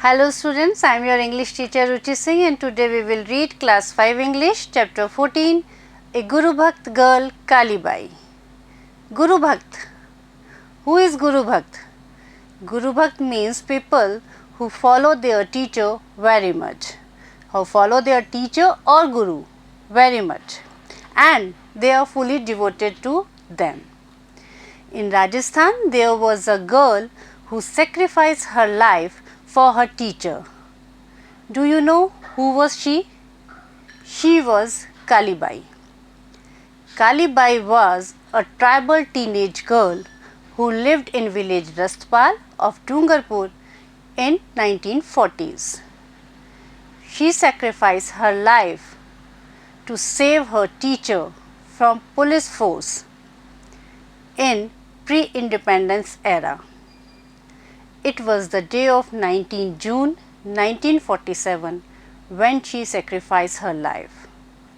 Hello students, I am your English teacher Ruchi Singh and today we will read class 5 English chapter 14, A Gurubhakt Girl Kalibai. Gurubhakt. Who is Gurubhakt? Gurubhakt means people who follow their teacher very much. Who follow their teacher or guru very much and they are fully devoted to them. In Rajasthan, there was a girl who sacrificed her life for her teacher. Do you know who was she? She was Kalibai. Kalibai was a tribal teenage girl who lived in village Rastpal of Dungarpur in 1940s. She sacrificed her life to save her teacher from police force in pre-independence era. It was the day of 19 June 1947 when she sacrificed her life.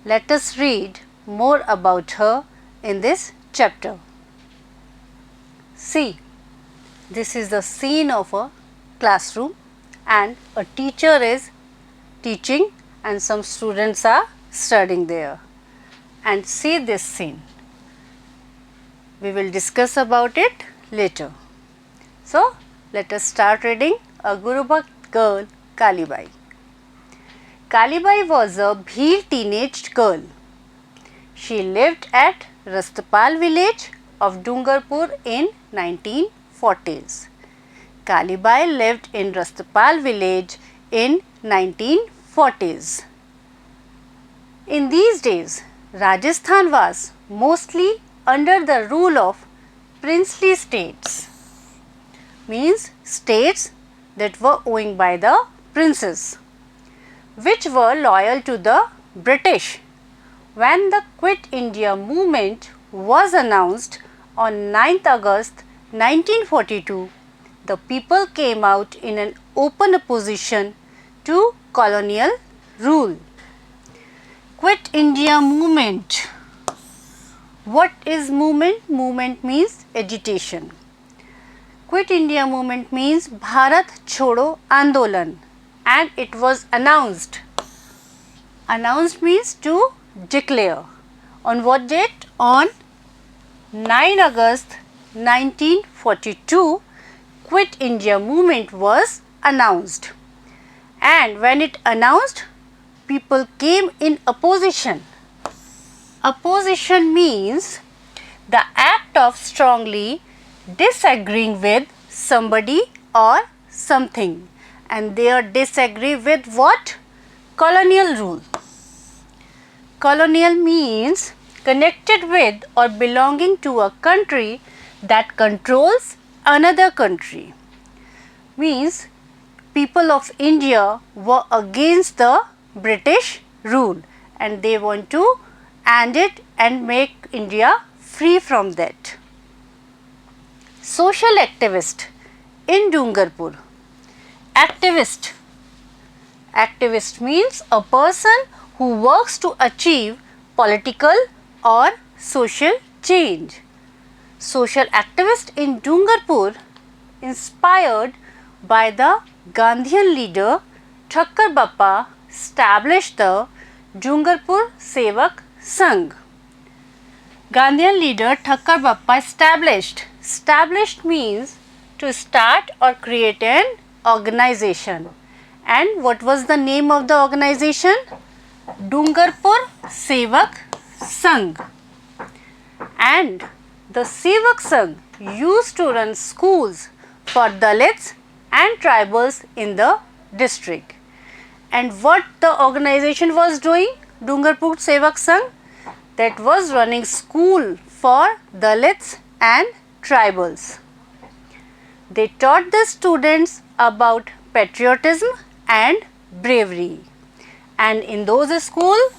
Let us read more about her in this chapter. See, this is the scene of a classroom and a teacher is teaching and some students are studying there. And see this scene. We will discuss about it later. So, let us start reading A Gurubhakt Girl Kalibai. Kalibai was a Bhil teenage girl. She lived at Rastpal village of Dungarpur in 1940s. Kalibai lived in Rastpal village in 1940s. In these days, Rajasthan was mostly under the rule of princely states. Means states that were owned by the princes, which were loyal to the British. When the Quit India movement was announced on 9th August 1942, the people came out in an open opposition to colonial rule. Quit India movement. What is movement? Movement means agitation. Quit India movement means Bharat Chodo Andolan and it was announced. Announced means to declare. On what date? On 9 August 1942, Quit India movement was announced. And when it announced, people came in opposition. Opposition means the act of strongly disagreeing with somebody or something, and they are disagree with what? Colonial rule. Colonial means connected with or belonging to a country that controls another country. Means people of India were against the British rule and they want to end it and make India free from that. Social activist in Dungarpur. Activist. Activist means a person who works to achieve political or social change. Social activist in Dungarpur inspired by the Gandhian leader Thakkar Bappa established the Dungarpur Sevak Sangh. Gandhian leader Thakkar Bappa established. Established means to start or create an organization. And what was the name of the organization? Dungarpur Sevak Sangh. And the Sevak Sangh used to run schools for Dalits and tribals in the district. And what the organization was doing? Dungarpur Sevak Sangh, that was running school for Dalits and tribals. They taught the students about patriotism and bravery. And in those schools,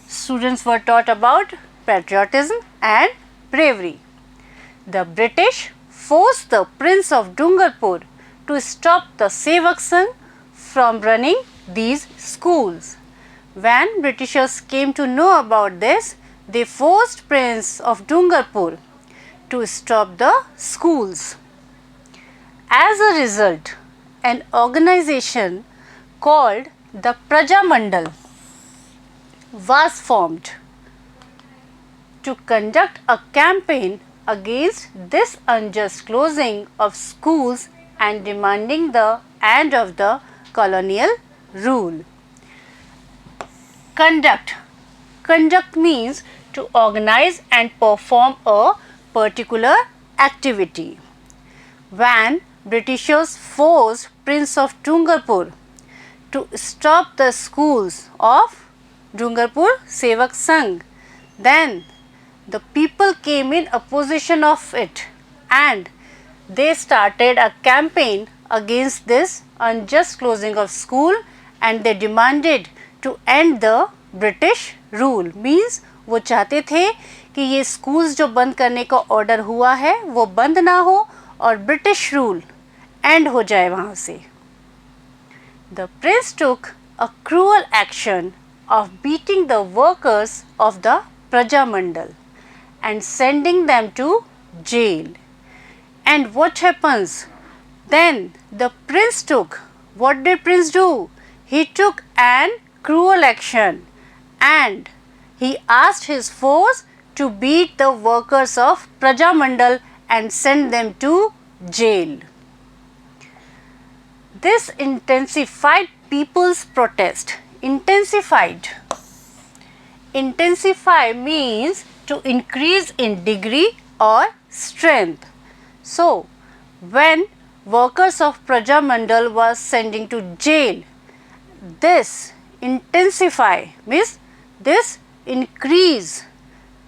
students were taught about patriotism and bravery. The British forced the Prince of Dungarpur to stop the Sevak Sangh from running these schools. When Britishers came to know about this, they forced Prince of Dungarpur to stop the schools. As a result, an organization called the Prajamandal was formed to conduct a campaign against this unjust closing of schools and demanding the end of the colonial rule. Conduct. Conduct means to organize and perform a particular activity. When Britishers forced Prince of Dungarpur to stop the schools of Dungarpur Sevak Sangh, then the people came in opposition of it and they started a campaign against this unjust closing of school and they demanded to end the British rule. Means वो चाहते थे कि ये schools जो बंद करने का order हुआ है वो बंद ना हो और British rule end हो जाए वहाँ से. The prince took a cruel action of beating the workers of the Prajamandal and sending them to jail. And what happens? Then the prince took, what did prince do? He took an cruel action and he asked his force to beat the workers of Prajamandal and send them to jail. This intensified people's protest. Intensified. Intensify means to increase in degree or strength. So, when workers of Prajamandal was sending to jail, this intensify means this increase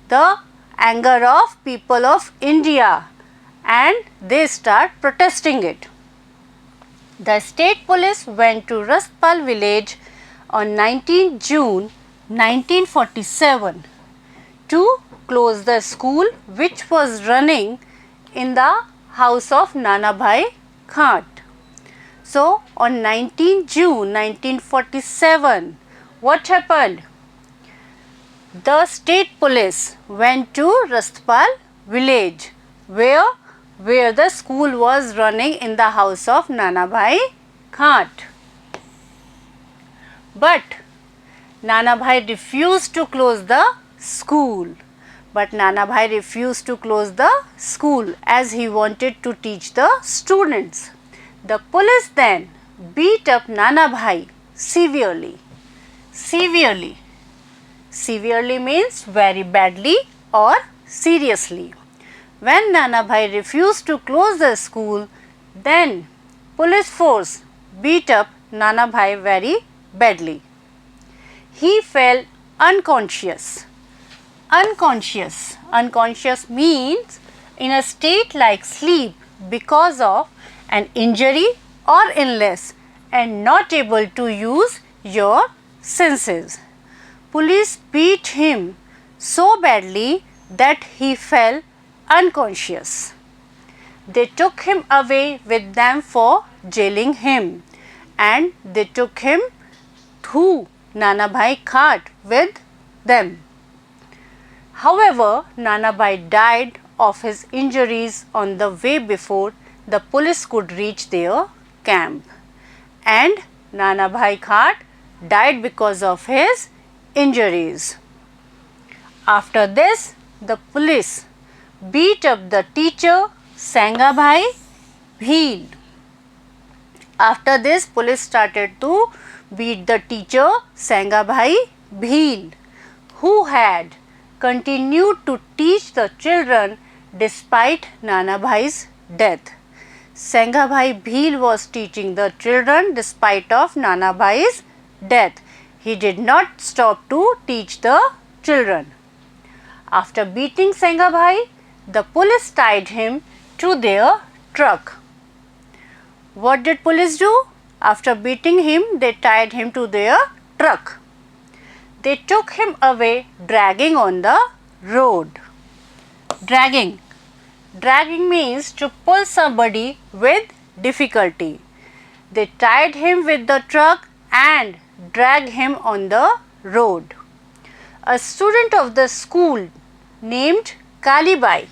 the anger of people of India and they start protesting it. The state police went to Rastpal village on 19 June 1947 to close the school which was running in the house of Nanabhai Khat. So, on 19 June 1947, what happened? The state police went to Rastpal village where the school was running in the house of Nanabhai Khat. But Nanabhai refused to close the school. But Nanabhai refused to close the school as he wanted to teach the students. The police then beat up Nanabhai severely. Severely. Severely means very badly or seriously. When Nanabhai refused to close the school, then police force beat up Nanabhai very badly. He fell unconscious. Unconscious. Unconscious means in a state like sleep because of an injury or illness and not able to use your senses. Police beat him so badly that he fell unconscious. They took him away with them for jailing him and they took him to Nanabhai Khat with them. However, Nanabhai died of his injuries on the way before the police could reach their camp, and Nanabhai Khat died because of his injuries. After this, the police beat up the teacher Sangabhai Bheel. After this, police started to beat the teacher Sangabhai Bheel, who had continued to teach the children despite Nanabhai's death. Sangabhai Bheel was teaching the children despite of Nanabhai's death. He did not stop to teach the children. After beating Sangabhai, the police tied him to their truck. What did police do? After beating him, they tied him to their truck. They took him away dragging on the road. Dragging. Dragging means to pull somebody with difficulty. They tied him with the truck and dragged him on the road. A student of the school named Kalibai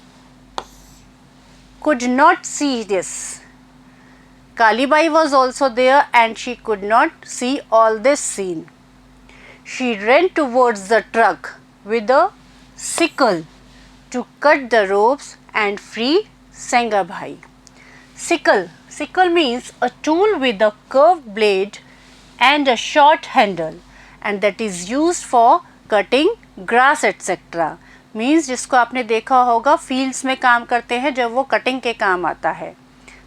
could not see this. Kalibai was also there and she could not see all this scene. She ran towards the truck with a sickle to cut the ropes and free Sangabhai. Sickle means a tool with a curved blade and a short handle, and that is used for cutting grass etc. Means जिसको आपने देखा होगा fields में काम करते हैं जब वो कटिंग के काम आता है,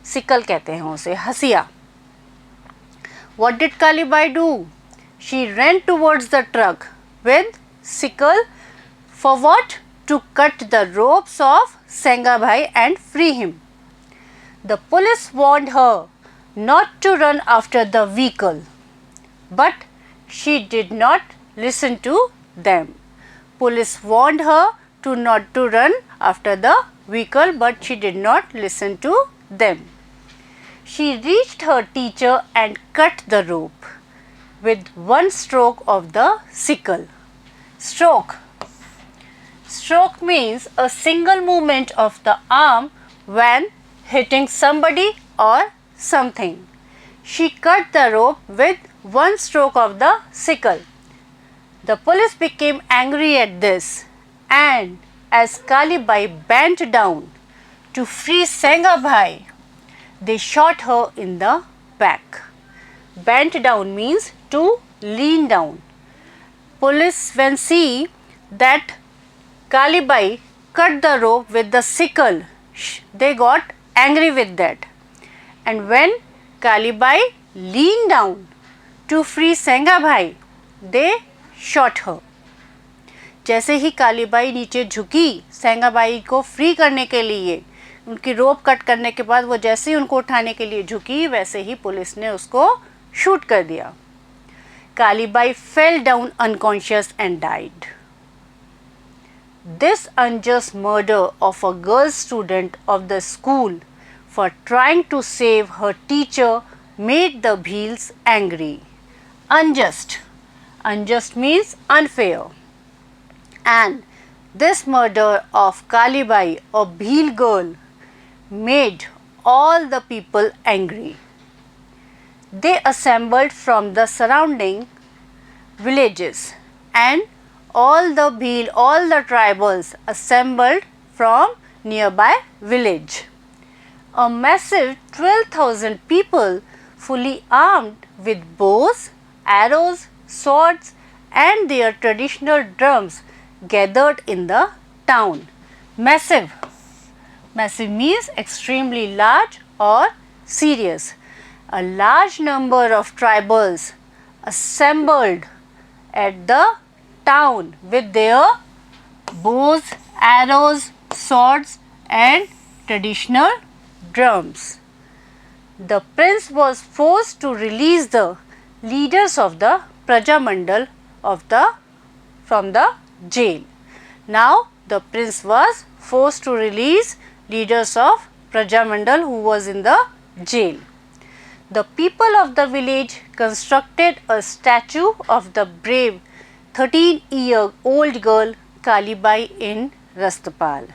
सिकल कहते हैं उसे, हसिया. What did Kalibai do? She ran towards the truck with sickle for what? To cut the ropes of Sangabhai and free him. The police warned her not to run after the vehicle, but she did not listen to them. Police warned her not to run after the vehicle, but she did not listen to them. She reached her teacher and cut the rope with one stroke of the sickle. Stroke means a single movement of the arm when hitting somebody or something. She cut the rope with one stroke of the sickle. The police became angry at this, and as Kalibai bent down to free Sangabhai, they shot her in the back. Bent down means to lean down. Police when see that Kalibai cut the rope with the sickle, they got angry with that. And when Kalibai leaned down to free Sangabhai, they shot her. जैसे ही कालीबाई नीचे झुकी सेंगाबाई को free करने के लिए, उनकी रोप cut करने के बाद वो जैसे ही उनको उठाने के लिए झुकी, वैसे ही पुलिस ने उसको शूट कर दिया. Kalibai fell down unconscious and died. This unjust murder of a girl student of the school for trying to save her teacher made the Bhils angry. Unjust means unfair. And this murder of Kalibai, a Bhil girl, made all the people angry. They assembled from the surrounding villages, and all the Bhil, all the tribals assembled from nearby village. A massive 12,000 people fully armed with bows, arrows, swords and their traditional drums gathered in the town. Massive means extremely large or serious. A large number of tribals assembled at the town with their bows, arrows, swords and traditional drums. The prince was forced to release the leaders of the Prajamandal from the jail. Now the prince was forced to release leaders of Prajamandal who was in the jail. The people of the village constructed a statue of the brave 13-year-old girl Kalibai in Rastapal,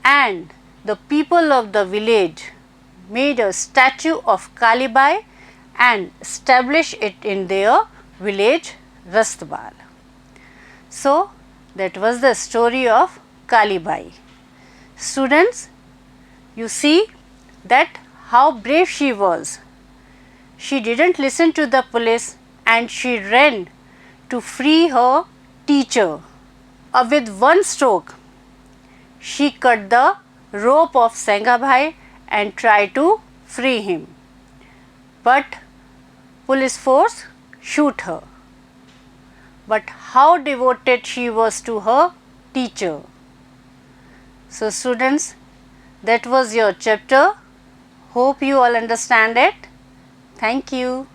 and the people of the village made a statue of Kalibai and established it in their village Rastapal. So that was the story of Kalibai. Students, you see that how brave she was. She didn't listen to the police and she ran to free her teacher. With one stroke, she cut the rope of Sangabhai and tried to free him. But police force shoot her. But how devoted she was to her teacher. So students, that was your chapter. Hope you all understand it. Thank you.